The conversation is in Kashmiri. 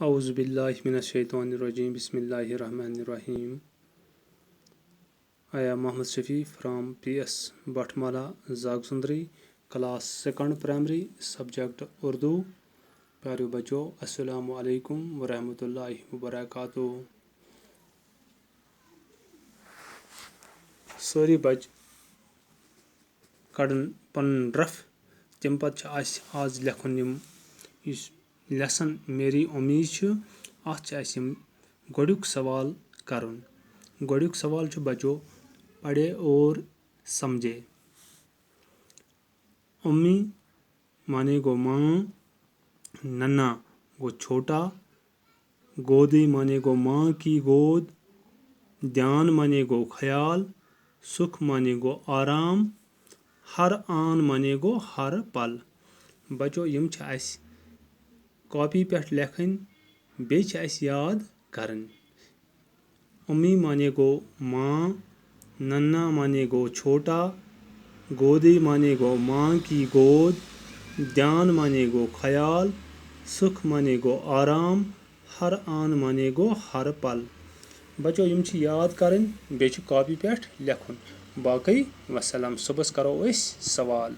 औज़ु बिल्लाहि मिनश शैतानिर रजीम बिस्मिल्लाहिर्रहमानिर्रहीम. I am Mohammed Shafi from PS Batmala Zagzundri, class 2nd primary, subject Urdu. प्यारे बच्चों, अस्सलामु अलैकुम व रहमतुल्लाहि व बरकातुहू. सारी बच्चे कड़न पन रफ तम पत आज लेखन लेसन मेरी उम्मीद अत गोडुक सवाल करन. गोडुक सवाल बच्चों पढ़े और समझे. उम्मी माने गो माँ, नन्ना गो छोटा, गोदी माने गो माँ की गोद, ध्यान माने गो ख्याल, सुख माने गो आराम, हर आन माने गो हर पल. बच्चों यम कॉपी पे लेखन बे याद करन. उम्मी माने गो माँ, नन्ना माने गो छोटा, गोदी माने गो माँ की गोद, ध्यान माने गो ख्याल, सुख माने गो आराम, हर आन माने गो हर पल. बच्चों यम याद करन बे कॉपी पे लेखन. बाकी वसलम. सुबह करो सवाल.